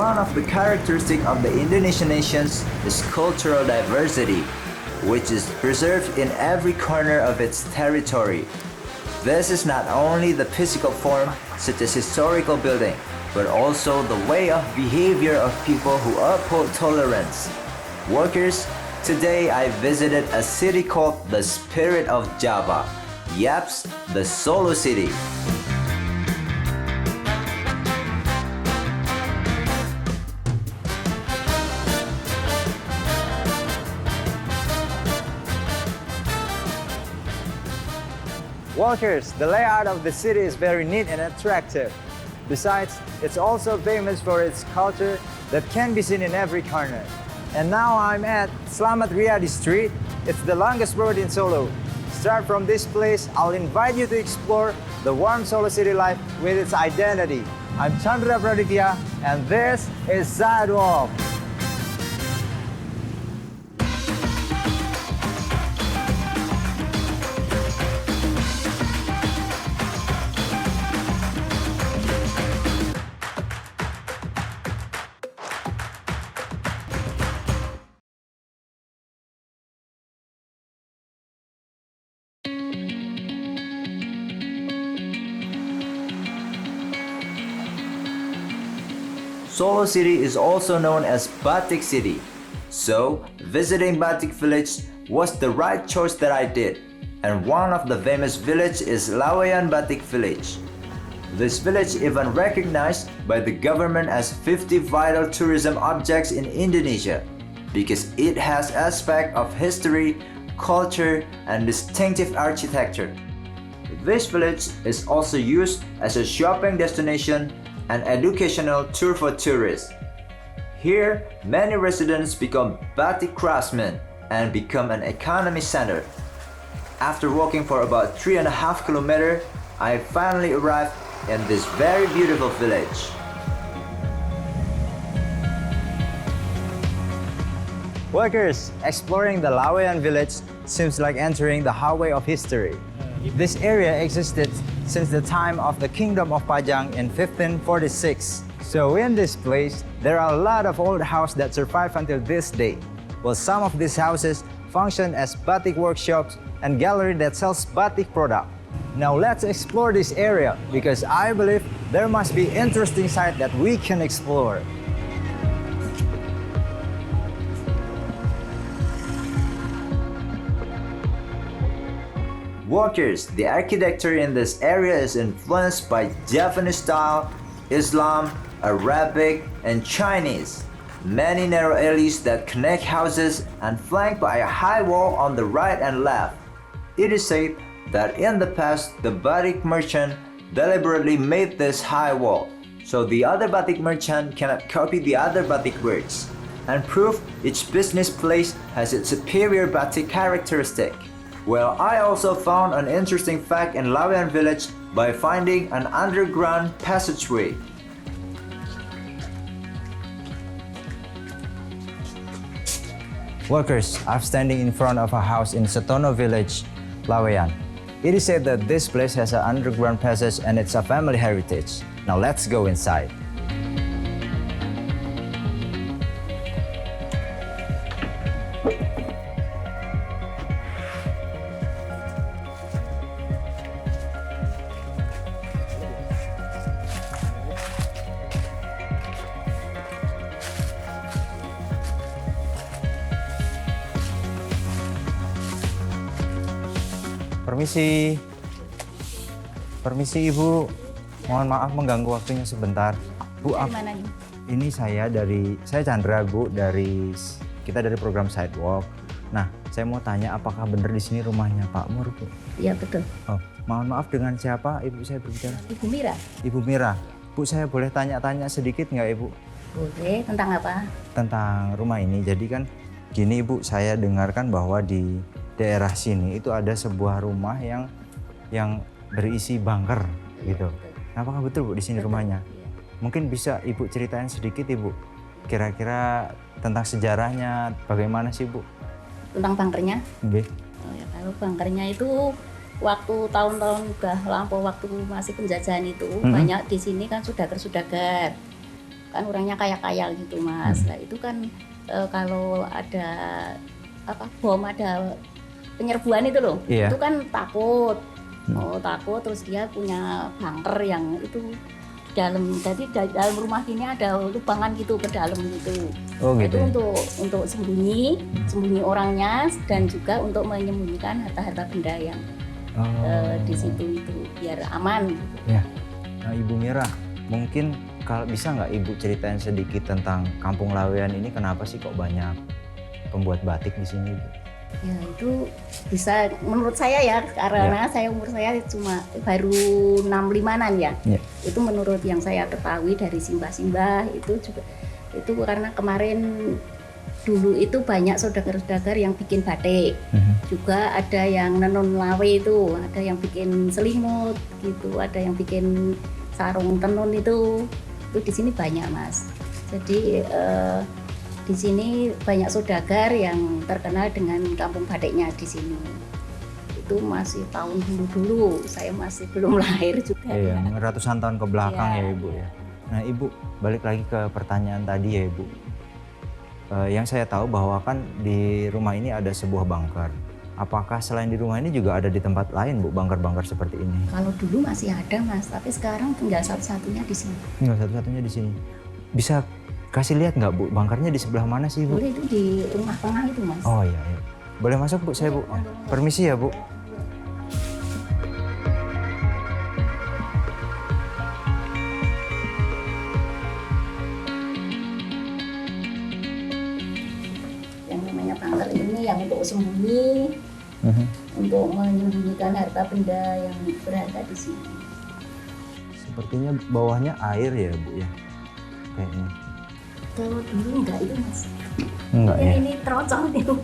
one of the characteristics of the Indonesian nations is cultural diversity, which is preserved in every corner of its territory. This is not only the physical form, such as historical building, but also the way of behavior of people who uphold tolerance. Workers, today I visited a city called the Spirit of Java. Yaps, the Solo City. Walkers, the layout of the city is very neat and attractive. Besides, it's also famous for its culture that can be seen in every corner. And now I'm at Slamet Riyadi Street. It's the longest road in Solo. Start from this place, I'll invite you to explore the warm Solo city life with its identity. I'm Chandra Praditya, and this is Sidewalk. Solo City is also known as Batik City. So, visiting Batik Village was the right choice that I did. And one of the famous villages is Laweyan Batik Village. This village even recognized by the government as 50 vital tourism objects in Indonesia because it has aspects of history, culture, and distinctive architecture. This village is also used as a shopping destination and educational tour for tourists. Here, many residents become batik craftsmen and become an economy center. After walking for about 3.5 kilometers, I finally arrived in this very beautiful village. Workers, exploring the Laweyan village seems like entering the highway of history. This area existed since the time of the Kingdom of Pajang in 1546. So in this place, there are a lot of old houses that survive until this day. Well, some of these houses function as batik workshops and gallery that sells batik product. Now let's explore this area because I believe there must be interesting sites that we can explore. Workers, the architecture in this area is influenced by Javanese style, Islam, Arabic, and Chinese. Many narrow alleys that connect houses and flanked by a high wall on the right and left. It is said that in the past, the batik merchant deliberately made this high wall, so the other batik merchant cannot copy the other batik works, and prove each business place has its superior batik characteristic. Well, I also found an interesting fact in Laweyan village by finding an underground passageway. Workers, I'm standing in front of a house in Setono village, Laweyan. It is said that this place has an underground passage and it's a family heritage. Now let's go inside. Permisi. Permisi Ibu. Mohon maaf mengganggu waktunya sebentar. Bu, Mana nih? ini saya Chandra Bu, kita dari program Sidewalk. Nah, saya mau tanya apakah benar di sini rumahnya Pak Mur, Bu? Iya betul. Oh, mohon maaf dengan siapa Ibu saya berbicara? Ibu Mira. Ibu Mira. Bu, saya boleh tanya-tanya sedikit nggak Ibu? Boleh, tentang apa? Tentang rumah ini. Jadi kan gini Ibu, saya dengarkan bahwa di daerah sini itu ada sebuah rumah yang berisi bunker gitu. Nah, apakah betul Bu di sini rumahnya? Iya. Mungkin bisa Ibu ceritain sedikit Ibu. Kira-kira tentang sejarahnya bagaimana sih Bu? Tentang bunkernya? Nggih. Oh, ya, kalau bunkernya itu waktu tahun-tahun udah lampau waktu masih penjajahan itu banyak di sini kan sudagar-sudagar. kan orangnya kaya-kaya gitu Mas. Nah itu kan kalau ada bom, ada penyerbuan itu loh, itu kan takut. Takut, terus dia punya bunker yang itu dalam, jadi dalam rumah ini ada lubangan gitu ke dalam gitu. Gitu. Itu untuk sembunyi orangnya, dan juga untuk menyembunyikan harta-harta benda yang di situ itu biar aman gitu. Ya. Nah, Ibu Mira, mungkin kalau bisa nggak Ibu ceritain sedikit tentang Kampung Laweyan ini, kenapa sih kok banyak pembuat batik di sini, Bu? Ya itu bisa menurut saya ya, karena umur saya cuma baru 65-an ya. Itu menurut yang saya ketahui dari simbah-simbah itu juga, itu karena kemarin dulu itu banyak saudagar-saudagar yang bikin batik. Juga ada yang nenun lawe itu, ada yang bikin selimut gitu, ada yang bikin sarung tenun itu di sini banyak Mas. Jadi di sini banyak saudagar yang terkenal dengan kampung batiknya di sini. Itu masih tahun dulu, saya masih belum lahir juga. Iya, ratusan tahun ke belakang ya Ibu ya. Nah Ibu, balik lagi ke pertanyaan tadi ya Ibu. Yang saya tahu bahwa kan di rumah ini ada sebuah bunker. Apakah selain di rumah ini juga ada di tempat lain Bu, bunker-bunker seperti ini? Kalau dulu masih ada Mas, tapi sekarang tinggal satu-satunya di sini. Tinggal satu-satunya di sini. Bisa kasih lihat nggak Bu, bunkernya di sebelah mana sih Bu? Boleh, itu di rumah tengah itu Mas. Oh iya, iya. Boleh masuk Bu, saya Bu. Ya. Permisi ya Bu. Yang namanya bunker ini yang untuk sembunyi, untuk menyembunyikan harta benda yang berharga di sini. Sepertinya bawahnya air ya Bu ya, kayaknya. Kalau dulu enggak itu Mas. Enggak ya? Ini terocong nih Bu.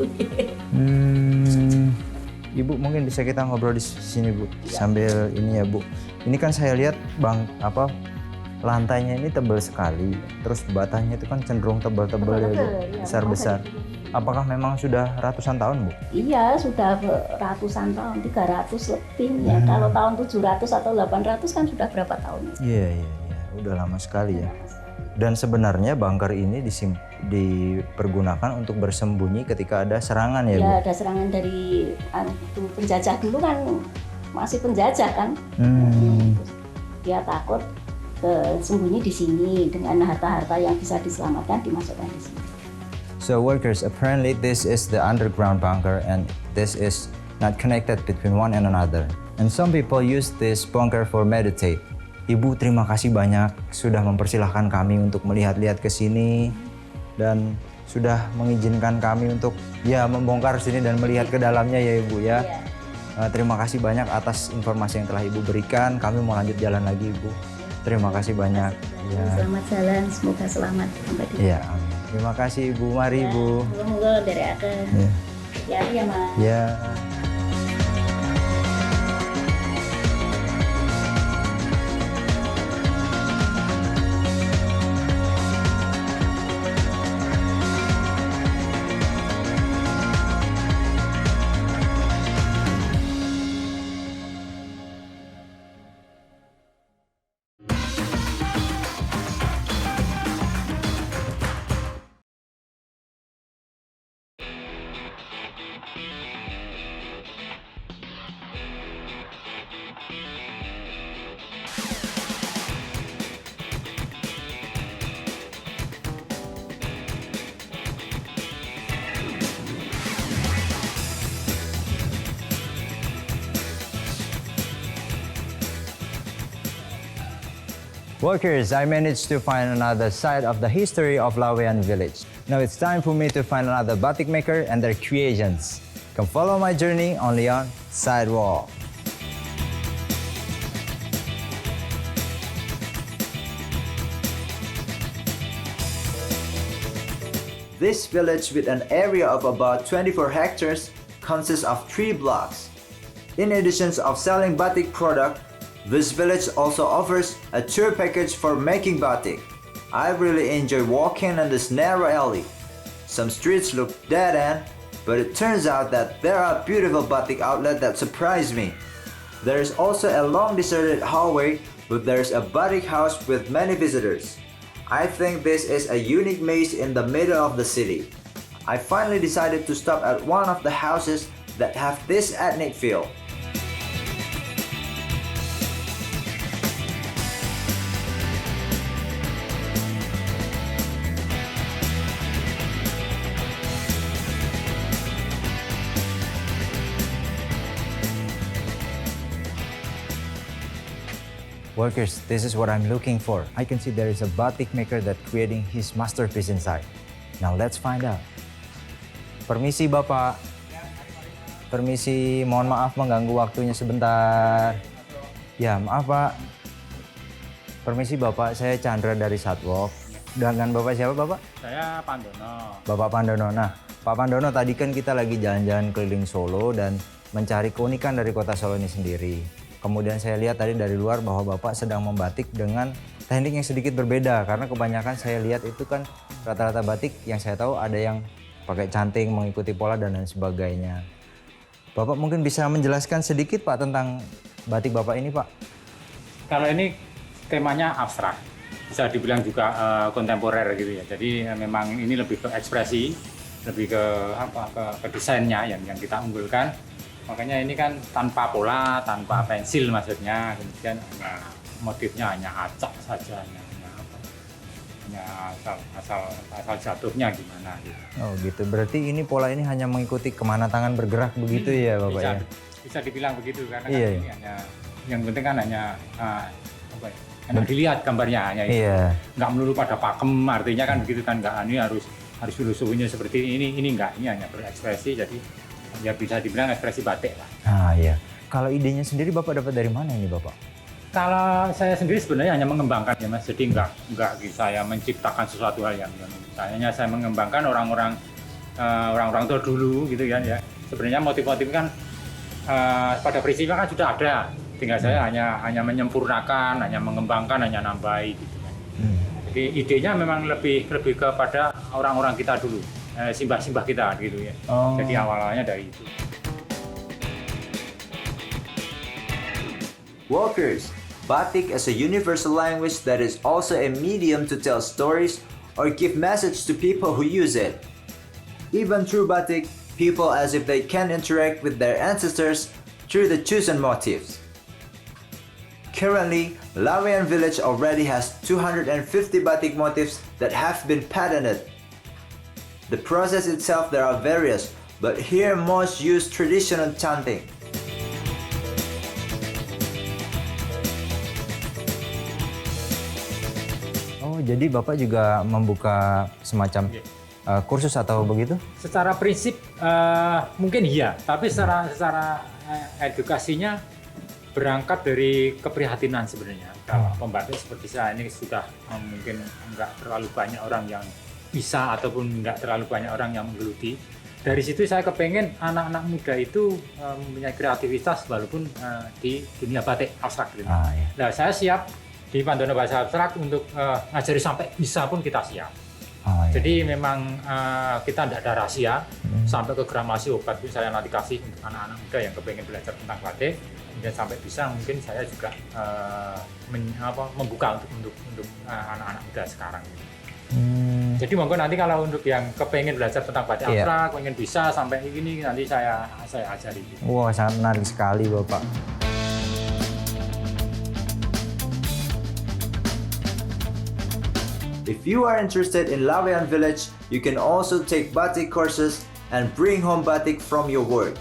Ibu mungkin bisa kita ngobrol di sini Bu, sambil ini ya Bu. Ini kan saya lihat lantainya ini tebal sekali, terus batanya itu kan cenderung tebal-tebal ya Bu, besar-besar. Apakah memang sudah ratusan tahun Bu? Iya, sudah ratusan tahun, 300 lebih ya. Kalau tahun 700 atau 800 kan sudah berapa tahun? Iya, udah lama sekali ya. Dan sebenarnya bunker ini dipergunakan untuk bersembunyi ketika ada serangan ya Bu? Ya, ada serangan dari penjajah dulu kan, masih penjajah kan. Dia takut sembunyi di sini, dengan harta-harta yang bisa diselamatkan dimasukkan di sini. So workers, apparently this is the underground bunker and this is not connected between one and another. And some people use this bunker for meditate. Ibu, terima kasih banyak sudah mempersilahkan kami untuk melihat-lihat ke sini dan sudah mengizinkan kami untuk membongkar sini dan melihat ke dalamnya ya Ibu ya. Terima kasih banyak atas informasi yang telah Ibu berikan. Kami mau lanjut jalan lagi Ibu. Terima kasih banyak. Ya. Selamat jalan, semoga selamat sampai di. Ya, amin. Terima kasih Ibu. Mari Ibu. Semoga dari akan. Ya Mas. Ya. Workers, I managed to find another side of the history of Laweyan village. Now it's time for me to find another batik maker and their creations. Come follow my journey only on Sidewalk. This village, with an area of about 24 hectares, consists of 3 blocks. In addition of selling batik product, this village also offers a tour package for making batik. I really enjoy walking in this narrow alley. Some streets look dead end, but it turns out that there are beautiful batik outlets that surprise me. There is also a long deserted hallway, but there's a batik house with many visitors. I think this is a unique maze in the middle of the city. I finally decided to stop at one of the houses that have this ethnic feel. Workers, this is what I'm looking for. I can see there is a batik maker that creating his masterpiece inside. Now let's find out. Permisi Bapak. Permisi, mohon maaf mengganggu waktunya sebentar. Ya, maaf Pak. Permisi Bapak, saya Chandra dari Satwalk. Dengan Bapak siapa Bapak? Saya Pandono. Bapak Pandono. Nah, Pak Pandono, tadi kan kita lagi jalan-jalan keliling Solo dan mencari keunikan dari kota Solo ini sendiri. Kemudian saya lihat tadi dari luar bahwa Bapak sedang membatik dengan teknik yang sedikit berbeda. Karena kebanyakan saya lihat itu kan rata-rata batik yang saya tahu ada yang pakai canting, mengikuti pola dan lain sebagainya. Bapak mungkin bisa menjelaskan sedikit Pak tentang batik Bapak ini Pak? Kalau ini temanya abstrak, bisa dibilang juga kontemporer gitu ya. Jadi memang ini lebih ke ekspresi, lebih ke ke desainnya yang kita unggulkan. Makanya ini kan tanpa pola, tanpa pensil maksudnya, kemudian hanya motifnya hanya acak saja, hanya asal jatuhnya gimana gitu. Oh gitu, berarti ini pola ini hanya mengikuti kemana tangan bergerak begitu ya Bapak bisa, ya? Bisa dibilang begitu karena Iya, kan ini hanya, yang penting kan hanya hanya dilihat gambarnya hanya itu. Iya. Nggak melulu pada pakem, artinya kan begitu kan, nggak ini harus filosofinya seperti ini nggak, ini hanya berekspresi, jadi ya bisa dibilang ekspresi batik lah. Ah iya. Kalau idenya sendiri Bapak dapat dari mana ini Bapak? Kalau saya sendiri sebenarnya hanya mengembangkan ya Mas, jadi nggak saya menciptakan sesuatu hal yang hanya saya mengembangkan orang-orang tua dulu gitu kan ya. Sebenarnya motif-motif kan pada prinsipnya kan sudah ada, tinggal saya hanya menyempurnakan, hanya mengembangkan, hanya nambahi gitu kan. Jadi idenya memang lebih kepada orang-orang kita dulu, simbah-simbah kita gitu ya. Jadi awalnya dari itu. Workers, batik is a universal language that is also a medium to tell stories or give message to people who use it. Even through batik, people as if they can interact with their ancestors through the chosen motifs. Currently, Laweyan village already has 250 batik motifs that have been patented. The process itself there are various, but here most use traditional chanting. Oh, jadi Bapak juga membuka semacam kursus atau begitu? Secara prinsip mungkin iya, tapi secara edukasinya berangkat dari keprihatinan sebenarnya. Kalau pembatik seperti saya ini sudah mungkin nggak terlalu banyak orang yang bisa ataupun nggak terlalu banyak orang yang menggeluti. Dari situ saya kepengen anak-anak muda itu mempunyai kreativitas walaupun di dunia batik abstrak. Gitu. Iya. Nah, saya siap di Pandono Bahasa Abstrak untuk ngajari sampai bisa pun kita siap. Iya. Jadi memang kita tidak ada rahasia sampai ke gramasi obat pun saya nanti kasih untuk anak-anak muda yang kepengen belajar tentang batik. Dan sampai bisa mungkin saya juga membuka untuk anak-anak muda sekarang. Jadi monggo nanti kalau untuk yang kepengen belajar tentang batik abstrak, pengen bisa sampai ini nanti saya ajari. Wah, sangat menarik sekali Bapak. If you are interested in Laweyan village, you can also take batik courses and bring home batik from your work.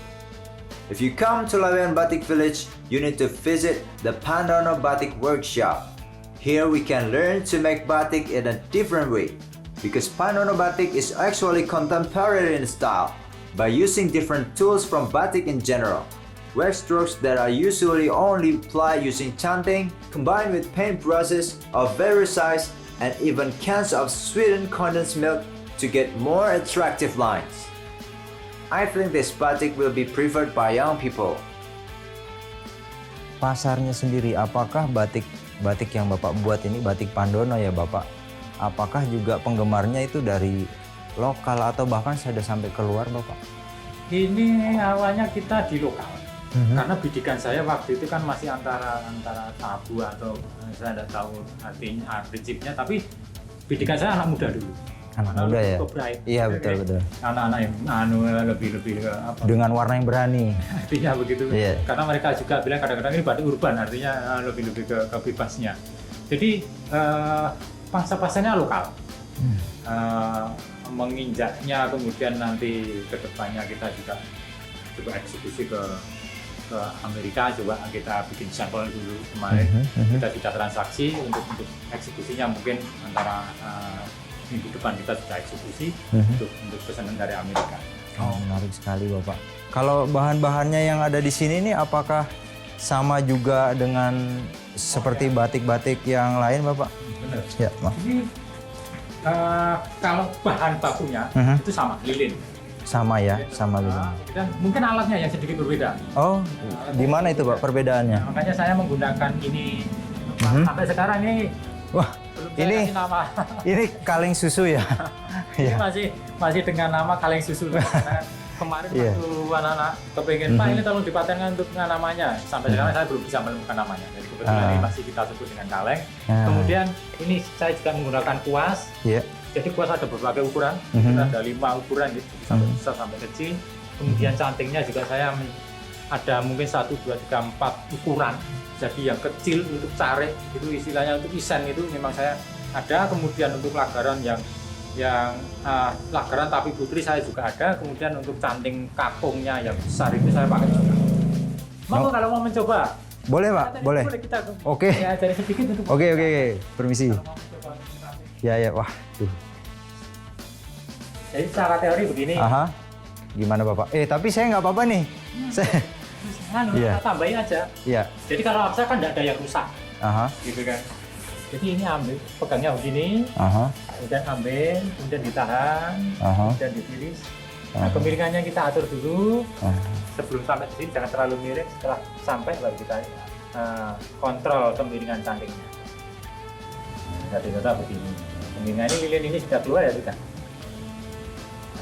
If you come to Laweyan Batik Village, you need to visit the Pandono Batik Workshop. Here we can learn to make batik in a different way, because Pandono Batik is actually contemporary in style by using different tools from batik in general. Wax strokes that are usually only applied using chanting, combined with paint brushes of various size and even cans of sweetened condensed milk to get more attractive lines. I think this batik will be preferred by young people. Pasarnya sendiri, apakah batik yang Bapak buat ini batik Pandono ya Bapak? Apakah juga penggemarnya itu dari lokal atau bahkan sudah sampai keluar Bapak? Ini awalnya kita di lokal. Karena bidikan saya waktu itu kan masih antara tabu atau saya tidak tahu artinya prinsipnya, tapi bidikan saya anak muda dulu. Anak muda ya? Bright. Iya, betul. Anak-anak yang lebih apa? Dengan warna yang berani. Artinya begitu. Iya. Karena mereka juga bilang kadang-kadang ini batik urban, artinya lebih ke bebasnya. Jadi pangsa-pasarnya lokal. Menginjaknya kemudian nanti ke depannya kita juga coba eksekusi ke Amerika, coba kita bikin sampel dulu kemarin. Kita sudah transaksi untuk eksekusinya mungkin antara minggu depan kita sudah eksekusi untuk pesanan dari Amerika. Oh, menarik sekali Bapak. Kalau bahan-bahannya yang ada di sini nih apakah sama juga dengan seperti batik-batik yang lain Bapak? Benar. Ya, Pak. Ini kalau bahan bakunya itu sama, lilin. Sama ya, sama lilin. Dan mungkin alatnya yang sedikit berbeda. Oh, di mana itu Pak perbedaannya? Makanya saya menggunakan ini sampai sekarang ini. Wah, Belum saya kasih nama. ini kaleng susu ya? Ini masih dengan nama kaleng susu. Karena kemarin waktu anak-anak kepengen Pak ini tolong dipatenkan untuk namanya. Sampai sekarang saya belum bisa menemukan namanya. Jadi kebetulan ini masih kita sebut dengan kaleng. Kemudian ini saya juga menggunakan kuas. Iya. Jadi kuas ada berbagai ukuran. Ada 5 ukuran gitu, sampai besar sampai kecil. Kemudian cantingnya juga saya ada mungkin 1, 2, 3, 4 ukuran. Jadi yang kecil untuk carik itu istilahnya untuk isen itu memang saya ada. Kemudian untuk lagaran yang lagaran tapi putri saya juga ada. Kemudian untuk canting kakungnya yang besar itu saya pakai juga. Mau kalau mau mencoba? Boleh Pak, boleh. Kita Oke. Ya cari sedikit untuk. Oke. Permisi. Ya, wah, tuh. Jadi secara teori begini. Aha. Gimana Bapak? Tapi saya nggak apa-apa nih. Saya. Kita tambahin aja. Iya. Jadi kalau abstrak kan tidak ada yang rusak. Aha. Gitu kan. Jadi ini ambil, pegangnya begini. Aha. Kemudian ambil, kemudian ditahan, kemudian ditiris. Nah, kemiringannya kita atur dulu. Sebelum sampai di sini jangan terlalu miring. Setelah sampai baru kita kontrol kemiringan cantingnya. Jadi tetap begini. Kemiringan ini lilin ini sudah keluar ya sudah.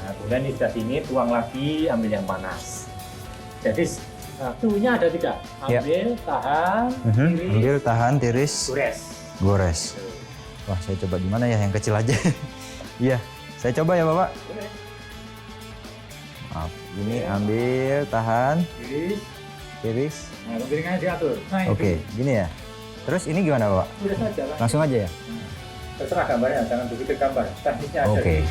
Nah, kemudian ini sudah dingin, tuang lagi, ambil yang panas. Jadi suhunya ada 3. Ambil, tahan, tiris. Ambil, tahan, tiris. Gores. Wah, saya coba di mana ya? Yang kecil aja. Iya, saya coba ya Bapak. Boleh. Maaf, ini ambil, tahan, tiris. Nah, kemiringannya diatur. Nah, Oke, gini ya. Terus ini gimana Bapak? Udah saja lah. Langsung aja ya? Terserah gambarnya, jangan begitu gambar. Tekniknya aja. Oke.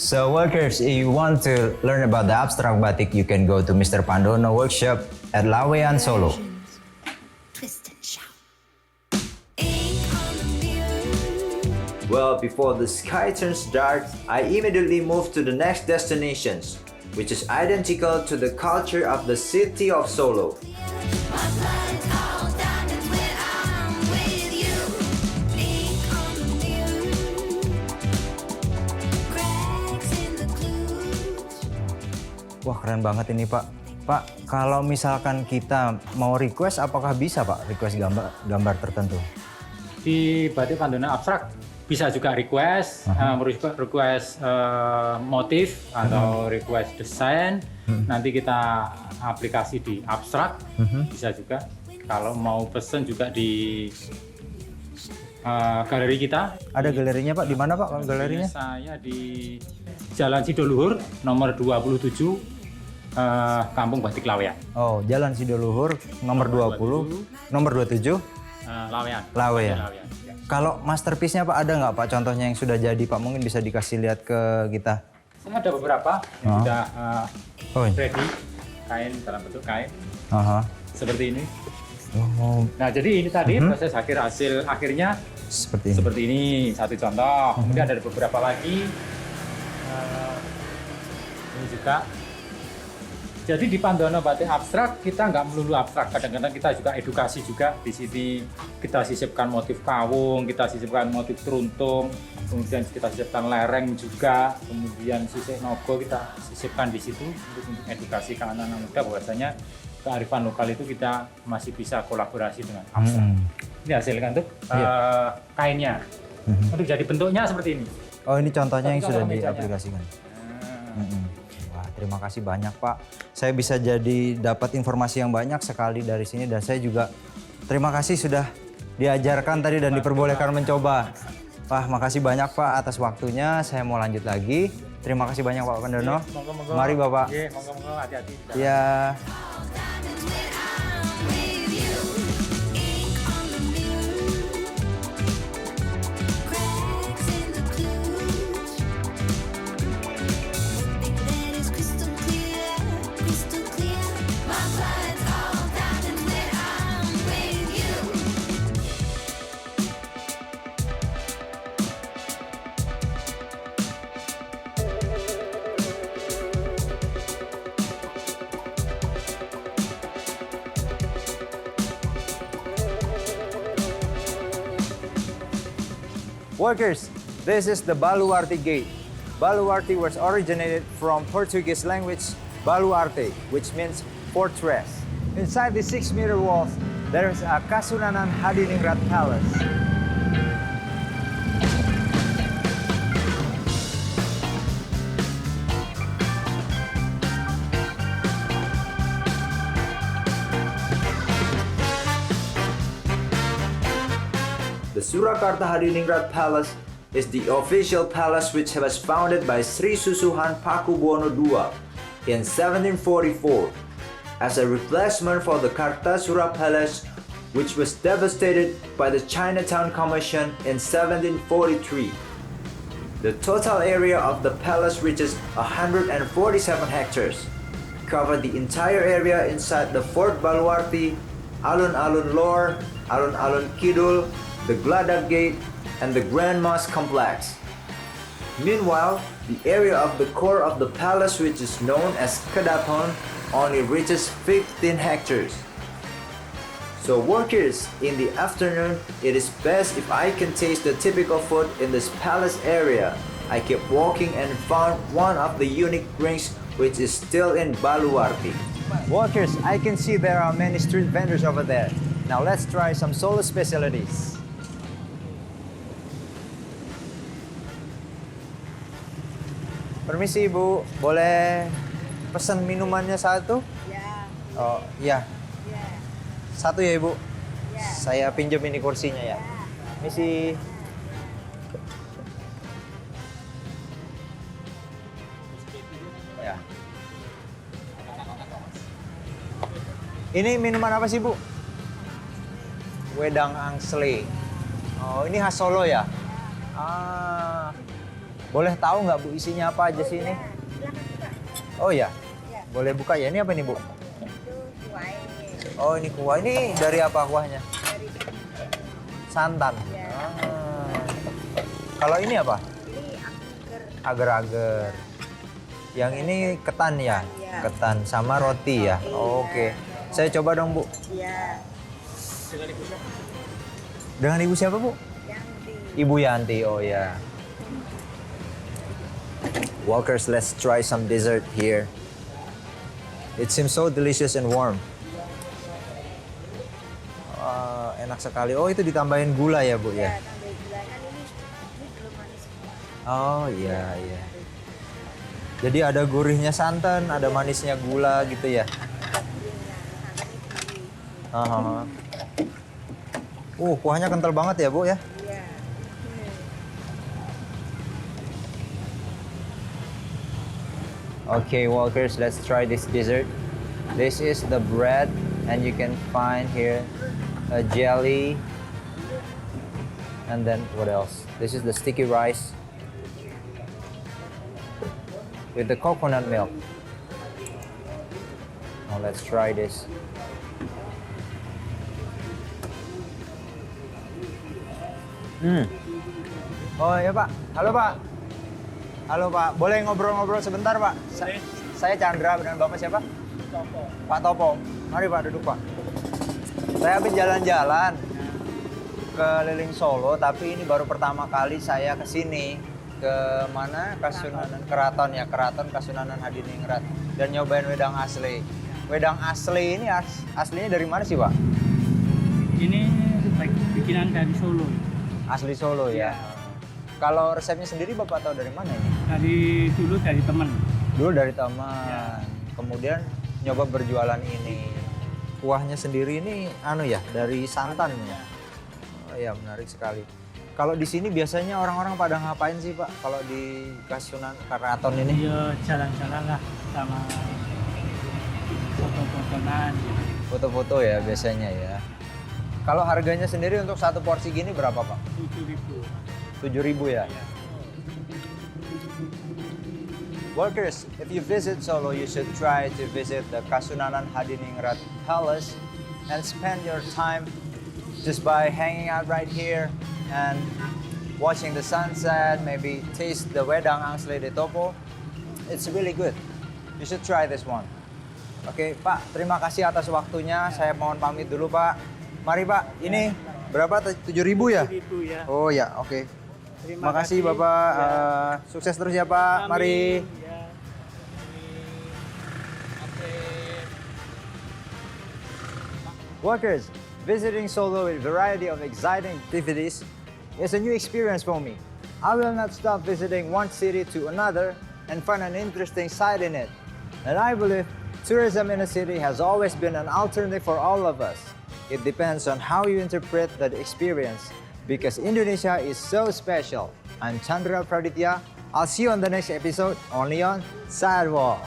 So workers, if you want to learn about the abstract batik, you can go to Mr. Pandono workshop at Lawean, Solo. Well, before the sky turns dark, I immediately moved to the next destinations, which is identical to the culture of the city of Solo. Wah, keren banget ini Pak. Pak, kalau misalkan kita mau request, apakah bisa Pak request gambar tertentu? Di batik Pandono abstrak bisa juga request, request motif atau request desain. Nanti kita aplikasi di abstrak, bisa juga. Kalau mau pesen juga di galeri kita. Ada galerinya Pak? Di mana Pak galerinya? Saya di Jalan Sidoluhur nomor 27. Kampung Batik Lawean. Oh, Jalan Sidoluhur nomor 20, nomor 27. Lawean. Lawean. Ya. Kalau masterpiece-nya Pak ada nggak Pak contohnya yang sudah jadi Pak? Mungkin bisa dikasih lihat ke kita. Saya ada beberapa yang sudah ready, kain dalam bentuk kain. Seperti ini. Oh, Nah, jadi ini tadi proses hasil akhirnya seperti ini. seperti ini, satu contoh. Kemudian ada beberapa lagi. Ini juga. Jadi di Pandono Batik Abstrak kita nggak melulu abstrak, kadang-kadang kita juga edukasi juga. Di sini kita sisipkan motif kawung, kita sisipkan motif teruntung, kemudian kita sisipkan lereng juga, kemudian sisik nogo kita sisipkan di situ untuk edukasi ke anak-anak muda bahwasanya kearifan lokal itu kita masih bisa kolaborasi dengan abstrak. Ini hasil kan tuh kainnya. Untuk jadi bentuknya seperti ini. Oh, ini contohnya yang sudah mejanya. diaplikasikan. Wah, terima kasih banyak Pak. Saya bisa jadi dapat informasi yang banyak sekali dari sini dan saya juga terima kasih sudah diajarkan tadi dan diperbolehkan mencoba. Wah, makasih banyak Pak atas waktunya. Saya mau lanjut lagi. Terima kasih banyak Pak Pandono. Monggo-monggo. Mari Bapak. Oke, monggo-monggo, hati-hati. Ya. Cracks in the clues. Hoping that it's crystal clear, crystal clear. My blood's all diamond when I'm with you. Workers, this is the Baluarte Gate. Baluarte was originated from Portuguese language Baluarte, which means fortress. Inside the 6-meter walls, there is a Kasunanan Hadiningrat Palace. The Surakarta Hadiningrat Palace is the official palace which was founded by Sri Susuhan Pakubuwono II in 1744 as a replacement for the Kartasura Palace, which was devastated by the Chinatown Commission in 1743. The total area of the palace reaches 147 hectares, covered the entire area inside the Fort Baluarte, Alun-Alun Lor, Alun-Alun Kidul, the Gladak Gate, and the Grand Mosque Complex. Meanwhile, the area of the core of the palace, which is known as Kedapon, only reaches 15 hectares. So workers, in the afternoon, it is best if I can taste the typical food in this palace area. I kept walking and found one of the unique drinks which is still in Baluarte. Workers, I can see there are many street vendors over there. Now let's try some solo specialties. Permisi Ibu, boleh pesan minumannya satu? Ya, Oh iya, ya, satu ya Ibu. ya. Saya pinjam ini kursinya ya. Permisi. Ya. Ini minuman apa sih Bu? Wedang Angsle. Oh ini khas Solo ya? Ah. Boleh tahu nggak Bu isinya apa aja sih ini? Oh ya, boleh buka ya. Ini apa nih Bu? Oh ini kuah. Ini dari apa kuahnya? Santan. Ah. Kalau ini apa? Agar-agar. Yang ini ketan ya? Ketan sama roti ya? Oh, oke. Saya coba dong Bu. Ya, Dengan Ibu siapa Bu? Ibu Yanti. Oh ya. Walkers, let's try some dessert here. It seems so delicious and warm. Enak sekali. Oh, itu ditambahin gula ya, Bu ya? Oh, iya, iya. Jadi ada gurihnya santan, ada manisnya gula gitu ya? Kuahnya kental banget ya, Bu ya? Okay, walkers, let's try this dessert. This is the bread, and you can find here a jelly. And then what else? This is the sticky rice with the coconut milk. Now let's try this. Oh ya Pak, halo Pak. Halo Pak, boleh ngobrol-ngobrol sebentar Pak? Saya Chandra, dan Bapak siapa? Pak Topo. Mari Pak, duduk Pak. Saya habis jalan-jalan keliling Solo, tapi ini baru pertama kali saya ke sini. Ke mana? Kasunanan Keraton ya, Keraton Kasunanan Hadiningrat. Dan nyobain wedang asli. Wedang asli ini aslinya dari mana sih Pak? Ini bikinan dari Solo. Asli Solo ya. Kalau resepnya sendiri Bapak tahu dari mana ini? Dari teman. Dulu dari teman. Kemudian nyoba berjualan ini. Kuahnya sendiri ini dari santan ya. Oh ya, menarik sekali. Kalau di sini biasanya orang-orang pada ngapain sih Pak? Kalau di Kasunan Keraton ini? Ya jalan-jalan lah sama foto-fotoan. Foto-foto ya biasanya ya. Kalau harganya sendiri untuk satu porsi gini berapa Pak? 7.000. 7.000 ya? Workers, if you visit Solo, you should try to visit the Kasunanan Hadiningrat Palace and spend your time just by hanging out right here and watching the sunset, maybe taste the wedang asli de Topo. It's really good. You should try this one. Oke, Pak, terima kasih atas waktunya. Saya mohon pamit dulu, Pak. Mari, Pak. Ini berapa? 7.000 ya? 7.000 ya. Oh ya, oke. Terima Makasih kasih. Bapak. Ya. Sukses terus ya Pak. Mari. Ya. Workers, visiting Solo with variety of exciting activities is a new experience for me. I will not stop visiting one city to another and find an interesting side in it. And I believe tourism in a city has always been an alternative for all of us. It depends on how you interpret the experience because Indonesia is so special. I'm Chandra Praditya. I'll see you on the next episode only on Sidewalk.